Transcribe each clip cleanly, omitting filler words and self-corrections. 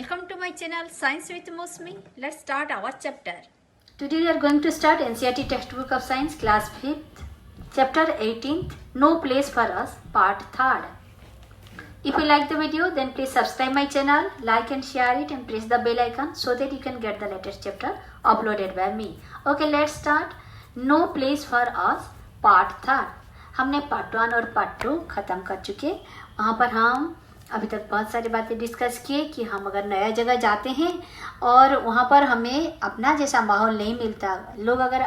Welcome to my channel Science with Mosmi. Let's start our chapter. Today we are going to start NCERT textbook of science class 5th chapter 18th No Place for Us part 3rd. If you like the video then please subscribe my channel, like and share it and press the bell icon so that you can get the latest chapter uploaded by me. Okay, let's start. No Place for Us part 3rd. हमने part 1 और part 2 ख़त्म कर चुके। वहाँ पर हम अभी तक बहुत सारी बातें डिस्कस किए कि हम अगर नया जगह जाते हैं और वहाँ पर हमें अपना जैसा माहौल नहीं मिलता, लोग अगर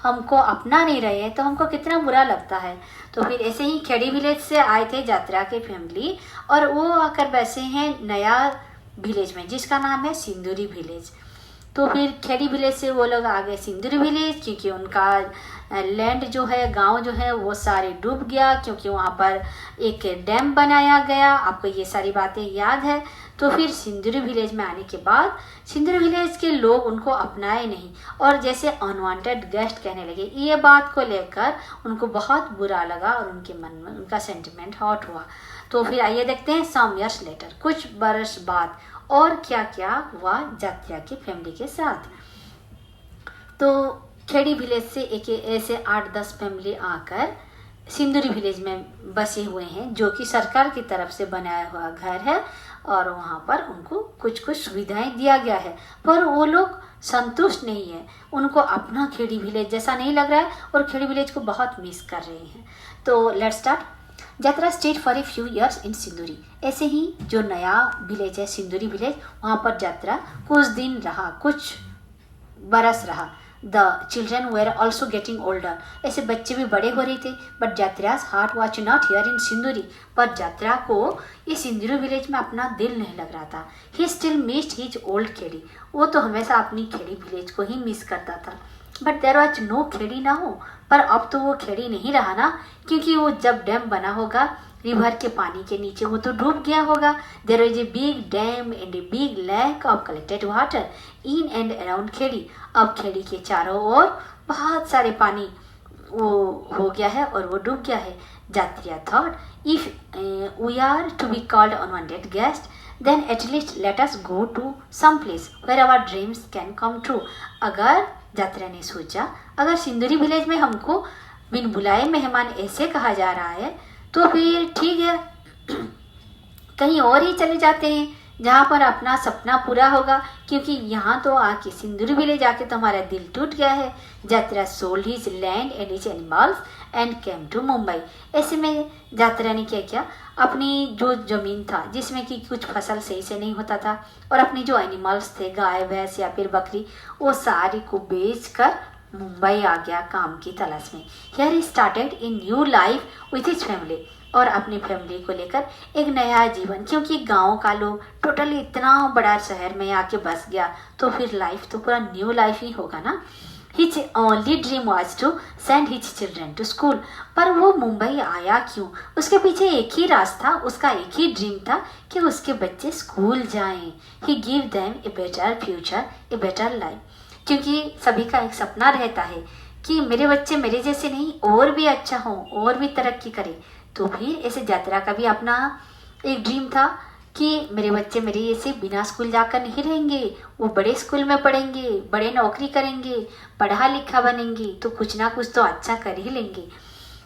हमको अपना नहीं रहे तो हमको कितना बुरा लगता है। तो फिर ऐसे ही खेड़ी विलेज से आए थे यात्रा के फैमिली और वो आकर बैसे हैं नया विलेज में जिसका नाम है सिंदूरी विलेज। तो फिर खेड़ी विलेज से वो लोग आ गए सिंदूरी विलेज क्योंकि उनका लैंड जो है, गांव जो है वो सारे डूब गया क्योंकि वहाँ पर एक डैम बनाया गया। आपको ये सारी बातें याद है। तो फिर सिंदूरी विलेज में आने के बाद सिंदूरी विलेज के लोग उनको अपनाए नहीं और जैसे अनवांटेड गेस्ट कहने लगे। ये बात को लेकर उनको बहुत बुरा लगा और उनके मन में उनका सेंटिमेंट हॉट हुआ। तो फिर आइए देखते हैं सम इयर्स लेटर, कुछ बरस बाद और क्या क्या हुआ यात्रा की फैमिली के साथ। तो खेड़ी विलेज से एक ऐसे 8-10 फैमिली आकर सिंदूरी विलेज में बसे हुए हैं जो कि सरकार की तरफ से बनाया हुआ घर है और वहाँ पर उनको कुछ कुछ सुविधाएं दिया गया है, पर वो लोग संतुष्ट नहीं है। उनको अपना खेड़ी विलेज जैसा नहीं लग रहा है और खेड़ी विलेज को बहुत मिस कर रहे हैं। तो लेट्स स्टार्ट। यात्रा state for a few years in सिंदूरी। ऐसे ही जो नया विलेज है सिंदूरी विलेज, वहाँ पर यात्रा कुछ दिन रहा, कुछ बरस रहा। The children were also getting older. ऐसे बच्चे भी बड़े हो रहे थे। बट यात्रा's heart was not here in Sindoori. पर यात्रा को इस सिंदूरी विलेज में अपना दिल नहीं लग रहा था। He still missed his old Khedi. वो तो हमेशा अपनी खेड़ी विलेज को ही मिस करता था। But there was no Khedi ना हो। पर अब तो वो खेड़ी नहीं रहा ना, क्योंकि वो जब डैम बना होगा रिवर के पानी के नीचे वो तो डूब गया होगा। There is a big dam and a big lake of collected water in and around Khedi. अब खेड़ी के चारों ओर बहुत सारे पानी वो हो गया है और वो डूब गया है। यात्रिया thought if we are to be called unwanted guest then at least let us go to some place where our dreams can come true. अगर यात्रा ने सोचा अगर सिंदूरी विलेज में हमको बिन बुलाए मेहमान ऐसे कहा जा रहा है तो फिर ठीक है, कहीं और ही चले जाते हैं जहाँ पर अपना सपना पूरा होगा, क्योंकि यहाँ तो आके सिंदूरी विलेज आके तो हमारा दिल टूट गया है। Yatra sold his land and his animals and came to Mumbai. ऐसे में यात्रा ने क्या किया, अपनी जो ज़मीन था जिसमें कि कुछ फसल सही से नहीं होता था और अपने जो एनिमल्स थे गाय भैंस या फिर बकरी, वो सारी को बेच कर मुंबई आ गया काम की तलाश में। Here he started in new life with his family. और अपनी फैमिली को लेकर एक नया जीवन, क्योंकि गांव का लोग टोटली इतना बड़ा शहर में आके बस गया तो फिर लाइफ तो पूरा न्यू लाइफ ही होगा ना। His only dream was to send his children to school. पर वो मुंबई आया क्यों? उसके पीछे एक ही रास्ता, उसका एक ही ड्रीम था कि उसके बच्चे स्कूल जाएं। He give them a better future, a better life. क्योंकि सभी का एक सपना रहता है कि मेरे बच्चे मेरे जैसे नहीं और भी अच्छा हो और भी तरक्की करें। तो फिर ऐसे यात्रा का भी अपना एक ड्रीम था कि मेरे बच्चे मेरे जैसे बिना स्कूल जाकर नहीं रहेंगे, वो बड़े स्कूल में पढ़ेंगे, बड़े नौकरी करेंगे, पढ़ा लिखा बनेंगे तो कुछ ना कुछ तो अच्छा कर ही लेंगे।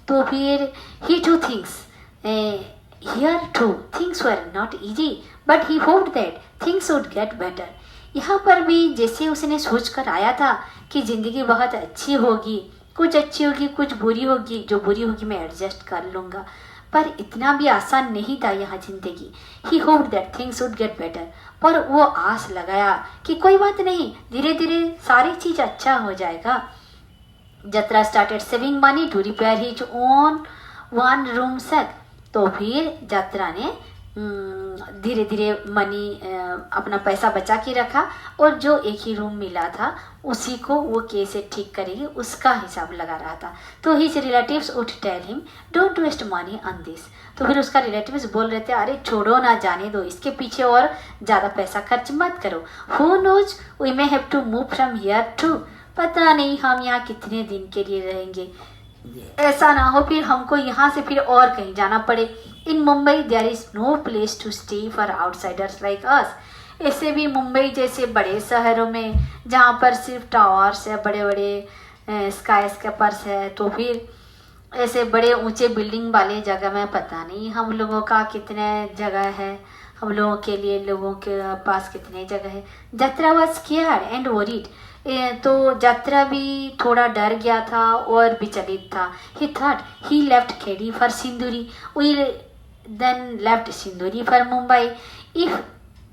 तो फिर he two things here two things were not easy but he hoped that things would get better. यहाँ पर भी जैसे उसने सोच कर आया था कि ज़िंदगी बहुत अच्छी होगी, कुछ अच्छी होगी कुछ बुरी होगी, जो बुरी होगी मैं एडजस्ट कर लूँगा। पर इतना भी आसान नहीं था यहाँ ज़िंदगी। He hoped that things would get better. पर वो आस लगाया कि कोई बात नहीं, धीरे धीरे सारी चीज़ अच्छा हो जाएगा। Yatra started saving money to repair his own 1 room set. तो फिर यात्रा ने धीरे धीरे मनी अपना पैसा बचा के रखा और जो एक ही रूम मिला था उसी को वो कैसे ठीक करेगी उसका हिसाब लगा रहा था। तो his relatives would tell him don't waste money on this. तो फिर उसका रिलेटिव्स बोल रहे थे अरे छोड़ो ना, जाने दो, इसके पीछे और ज़्यादा पैसा खर्च मत करो। Who knows we may have to move from here too. पता नहीं हम यहाँ कितने दिन के लिए रहेंगे, ऐसा ना हो फिर हमको यहाँ से फिर और कहीं जाना पड़े। In Mumbai there is no place to stay for outsiders like us. ऐसे भी मुंबई जैसे बड़े शहरों में जहाँ पर सिर्फ टावर्स है, बड़े बड़े स्काई स्केपर्स है, तो फिर ऐसे बड़े ऊंचे बिल्डिंग वाले जगह में पता नहीं हम लोगों का कितने जगह है, हम लोगों के लिए लोगों के पास कितने जगह है। जत्रा वॉज स्केयर्ड एंड वरीड, तो जत्रा भी थोड़ा डर गया था और विचलित था। He thought he left Khedi for Sinduri, we then left Sinduri for Mumbai. If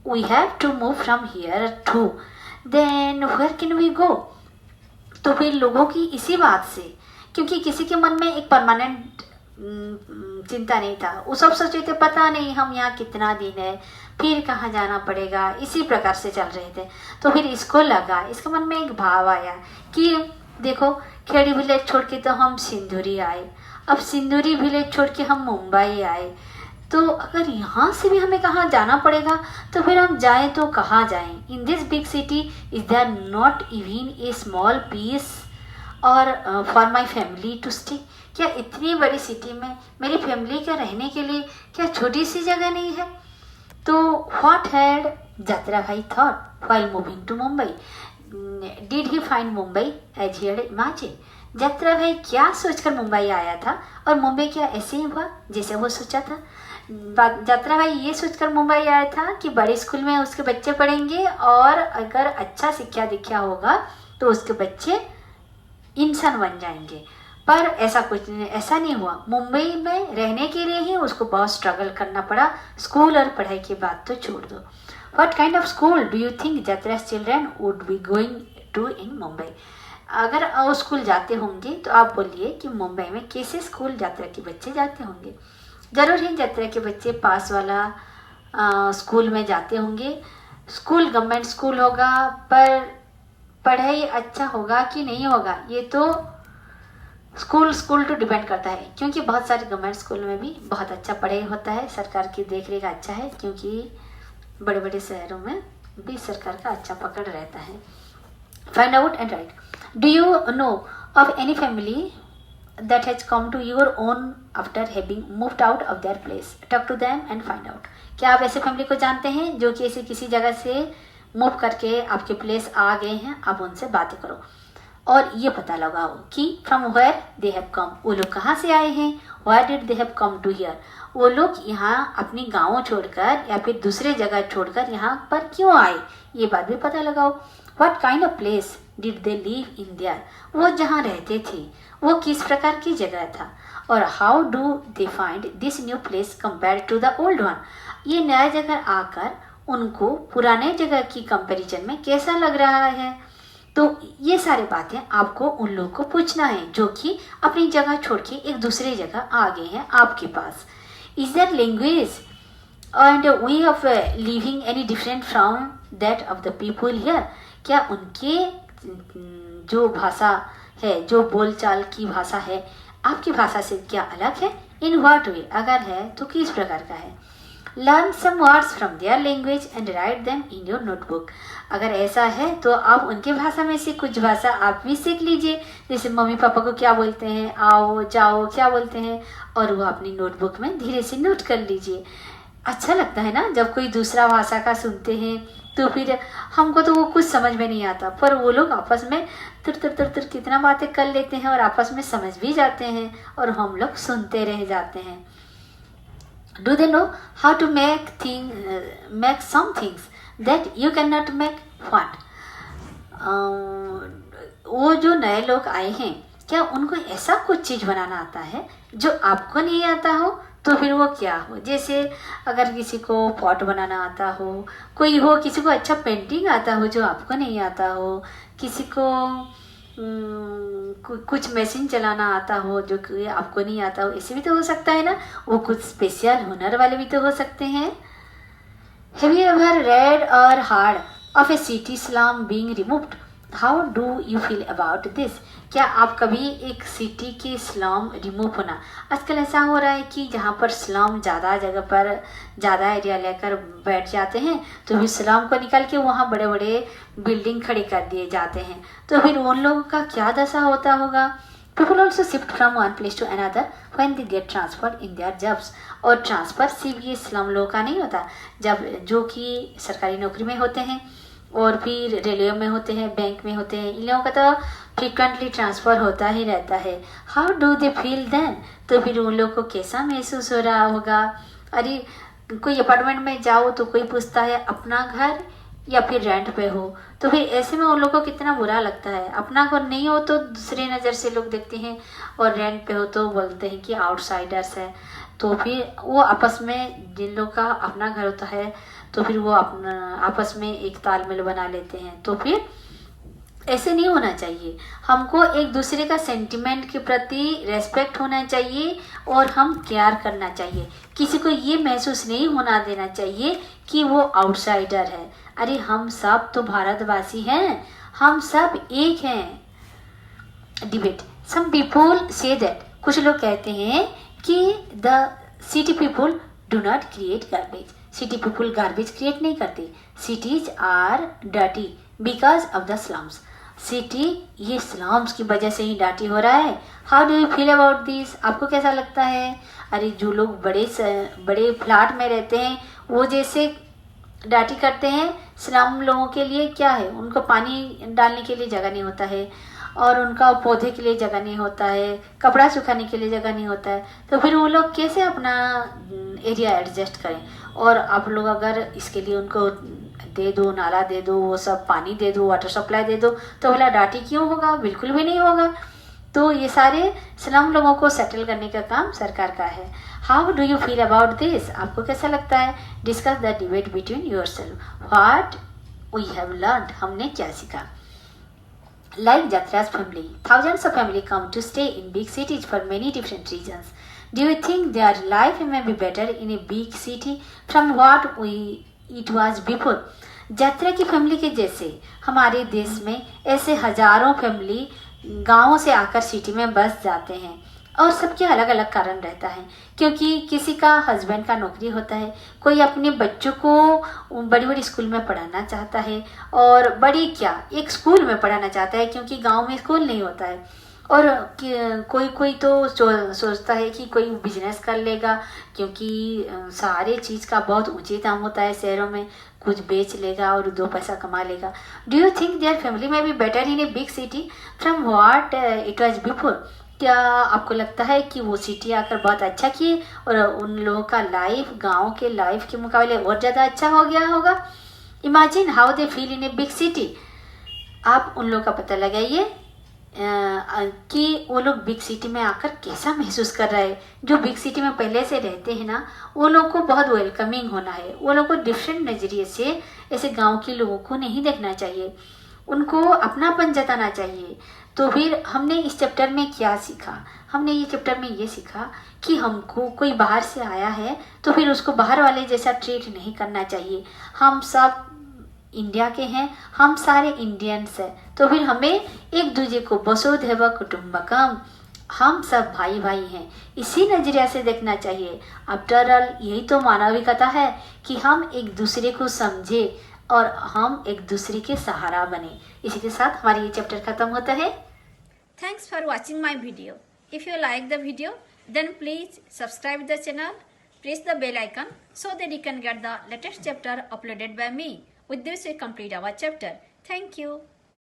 we have to move from here too then where can we go. तो फिर लोगों की इसी बात से, क्योंकि किसी के मन में एक परमानेंट चिंता नहीं था, वो सब सोचे थे पता नहीं हम यहाँ कितना दिन है, फिर कहाँ जाना पड़ेगा, इसी प्रकार से चल रहे थे। तो फिर इसको लगा, इसके मन में एक भाव आया कि देखो खेड़ी विलेज छोड़ के तो हम सिंदूरी आए, अब सिंदूरी विलेज छोड़ के हम मुंबई आए, तो अगर यहाँ से भी हमें कहाँ जाना पड़ेगा तो फिर हम जाएं तो कहाँ जाएं। In this big city is there not even a small piece और for my family to stay. क्या इतनी बड़ी सिटी में मेरी फैमिली के रहने के लिए क्या छोटी सी जगह नहीं है। तो what had Jatra bhai thought while moving to Mumbai, did he find Mumbai as he had imagine. Jatra bhai क्या सोचकर मुंबई आया था और मुंबई क्या ऐसे ही हुआ जैसे वो सोचा था। जत्रा भाई ये सोचकर मुंबई आया था कि बड़े स्कूल में उसके बच्चे पढ़ेंगे और अगर अच्छा शिक्षा दीक्षा होगा तो उसके बच्चे इंसान बन जाएंगे, पर ऐसा नहीं हुआ। मुंबई में रहने के लिए ही उसको बहुत स्ट्रगल करना पड़ा। स्कूल और पढ़ाई की बात तो छोड़ दो। What kind of school do you think जत्रा's children would be going to in Mumbai. अगर वो स्कूल जाते होंगे तो आप बोलिए कि मुंबई में कैसे स्कूल जत्रा के बच्चे जाते होंगे। ज़रूर ही जत्रा के बच्चे पास वाला स्कूल में जाते होंगे। स्कूल गवर्नमेंट स्कूल होगा, पर पढ़ाई अच्छा होगा कि नहीं होगा ये तो स्कूल टू डिपेंड करता है, क्योंकि बहुत सारे गवर्नमेंट स्कूल में भी बहुत अच्छा पढ़ाई होता है, सरकार की देखरेख अच्छा है, क्योंकि बड़े बड़े शहरों में भी सरकार का अच्छा पकड़ रहता है। Find out and right. Do you know of any family that has come to your own after having moved out of their place? Talk to them and find out. क्या आप ऐसे फैमिली को जानते हैं जो कि ऐसे किसी जगह से मूव करके आपके प्लेस आ गए हैं? आप उनसे बातें करो और ये पता लगाओ कि from where they have come, वो लोग कहाँ से आए हैं। Why did they have come to here, वो लोग यहाँ अपनी गाँव छोड़कर या फिर दूसरे जगह छोड़कर यहाँ पर क्यों आए, ये बात भी पता लगाओ। What kind of place did they live in their, वो जहाँ रहते थे वो किस प्रकार की जगह था। और how do they find this new place compare to the old one, ये नया जगह आकर उनको पुराने जगह की कंपैरिजन में कैसा लग रहा है। तो ये सारी बातें आपको उन लोगों को पूछना है जो कि अपनी जगह छोड़ के एक दूसरे जगह आ गए हैं आपके पास। Is there language and way of living any different from that of the people here, क्या उनके जो भाषा है, जो बोलचाल की भाषा है, आपकी भाषा से क्या अलग है। इन व्हाट वे, अगर है तो किस प्रकार का है। Learn some words from their language and write them in your notebook, अगर ऐसा है तो आप उनके भाषा में से कुछ भाषा आप भी सीख लीजिए, जैसे मम्मी पापा को क्या बोलते हैं, आओ जाओ क्या बोलते हैं, और वो अपनी नोटबुक में धीरे से नोट कर लीजिए। अच्छा लगता है ना जब कोई दूसरा भाषा का सुनते हैं, तो फिर हमको तो वो कुछ समझ में नहीं आता, पर वो लोग आपस में तुर तुर तुर तुर कितना बातें कर लेते हैं और आपस में समझ भी जाते हैं और हम लोग सुनते रह जाते हैं। Do they know how to make some things that you can not make. What, वो जो नए लोग आए हैं क्या उनको ऐसा कुछ चीज़ बनाना आता है जो आपको नहीं आता हो, तो फिर वो क्या हो। जैसे अगर किसी को पॉट बनाना आता हो, कोई हो किसी को अच्छा पेंटिंग आता हो जो आपको नहीं आता हो, किसी को कुछ मशीन चलाना आता हो जो कि आपको नहीं आता हो, ऐसे भी तो हो सकता है ना। वो कुछ स्पेशल हुनर वाले भी तो हो सकते हैं। हैव यू एवर रेड और hard of A city slum being removed, how do you feel about this, क्या आप कभी एक सिटी की स्लम रिमूव होना, आजकल ऐसा हो रहा है कि जहाँ पर स्लम ज़्यादा जगह पर ज़्यादा एरिया लेकर बैठ जाते हैं तो फिर स्लम को निकाल के वहाँ बड़े बड़े बिल्डिंग खड़े कर दिए जाते हैं, तो फिर उन लोगों का क्या दशा होता होगा। People also shift from one place to another when they get transferred in their jobs. और ट्रांसफ़र सिर्फ ये स्लम लोगों का नहीं होता, जब जो कि सरकारी नौकरी में होते हैं और फिर रेलवे में होते हैं, बैंक में होते हैं, इन लोगों का तो फ्रिक्वेंटली ट्रांसफ़र होता ही रहता है. How do they feel then? तो फिर उन लोगों को कैसा महसूस हो रहा होगा? अरे कोई अपार्टमेंट में जाओ तो कोई पूछता है अपना घर या फिर रेंट पे हो, तो फिर ऐसे में उन लोगों को कितना बुरा लगता है. अपना घर नहीं हो तो दूसरे नज़र से लोग देखते हैं और रेंट पे हो तो बोलते हैं कि आउटसाइडर्स है. तो फिर वो आपस में, जिन लोग का अपना घर होता है तो फिर वो अपना आपस में एक तालमेल बना लेते हैं. तो फिर ऐसे नहीं होना चाहिए. हमको एक दूसरे का सेंटिमेंट के प्रति रेस्पेक्ट होना चाहिए और हम केयर करना चाहिए. किसी को ये महसूस नहीं होना देना चाहिए कि वो आउटसाइडर है. अरे हम सब तो भारतवासी हैं, हम सब एक हैं. Debate. Some people say that, कुछ लोग कहते हैं कि the city people do not create garbage. City people garbage create नहीं करते. Cities are dirty because of the slums. City ये स्लम्स की वजह से ही डाटी हो रहा है. How do you feel about this? आपको कैसा लगता है? अरे जो लोग बड़े फ्लैट में रहते हैं वो जैसे डाटी करते हैं, स्लम लोगों के लिए क्या है, उनको पानी डालने के लिए जगह नहीं होता है और उनका पौधे के लिए जगह नहीं होता है, कपड़ा सुखाने के लिए जगह नहीं होता है. तो फिर वो लोग कैसे अपना एरिया एडजस्ट करें? और आप लोग अगर इसके लिए उनको दे दो, नाला दे दो, वो सब पानी दे दो, वाटर सप्लाई दे दो, तो भला डाटी क्यों होगा? बिल्कुल भी नहीं होगा. तो ये सारे स्लम लोगों को सेटल करने का काम सरकार का है. How do you feel about this? आपको कैसा लगता है? Discuss the debate between yourself. What we have learn, हमने क्या सीखा? Like Jatra's family, thousands of family come to stay in big cities for many different reasons. Do you think their life may be better in a big city from what it was before? यात्रा की family के जैसे हमारे देश में ऐसे हजारों family गांवों से आकर सिटी में बस जाते हैं और सबके अलग अलग कारण रहता है. क्योंकि किसी का हस्बैंड का नौकरी होता है, कोई अपने बच्चों को बड़ी बड़ी स्कूल में पढ़ाना चाहता है और बड़ी क्या एक स्कूल में पढ़ाना चाहता है क्योंकि गांव में स्कूल नहीं होता है. और कोई तो सोचता है कि कोई बिजनेस कर लेगा क्योंकि सारे चीज़ का बहुत ऊंचे दाम होता है शहरों में, कुछ बेच लेगा और 2 पैसा कमा लेगा. Do you think their family में be better in a big city from what it was before? क्या आपको लगता है कि वो सिटी आकर बहुत अच्छा किए और उन लोगों का लाइफ गांव के लाइफ के मुकाबले और ज़्यादा अच्छा हो गया होगा? Imagine how they feel in a big city. आप उन लोगों का पता लगाइए कि वो लोग बिग सिटी में आकर कैसा महसूस कर रहे हैं. जो बिग सिटी में पहले से रहते हैं ना, वो लोग को बहुत वेलकमिंग होना है. वो लोग को डिफरेंट नज़रिए से ऐसे गांव के लोगों को नहीं देखना चाहिए, उनको अपनापन जताना चाहिए. तो फिर हमने इस चैप्टर में क्या सीखा? हमने ये चैप्टर में ये सीखा कि हमको कोई बाहर से आया है तो फिर उसको बाहर वाले जैसा ट्रीट नहीं करना चाहिए. हम सब इंडिया के हैं, हम सारे इंडियंस हैं, तो फिर हमें एक दूसरे को वसुधैव कुटुंबकम, हम सब भाई भाई हैं, इसी नजरिया से देखना चाहिए. आफ्टर ऑल यही तो मानविकता है कि हम एक दूसरे को समझे और हम एक दूसरे के सहारा बने. इसी के साथ हमारा ये चैप्टर खत्म होता है. Thanks for watching my video. If you like the video, then please subscribe the channel, press the bell icon so that you can get the latest chapter uploaded by me. With this we complete our chapter. Thank you.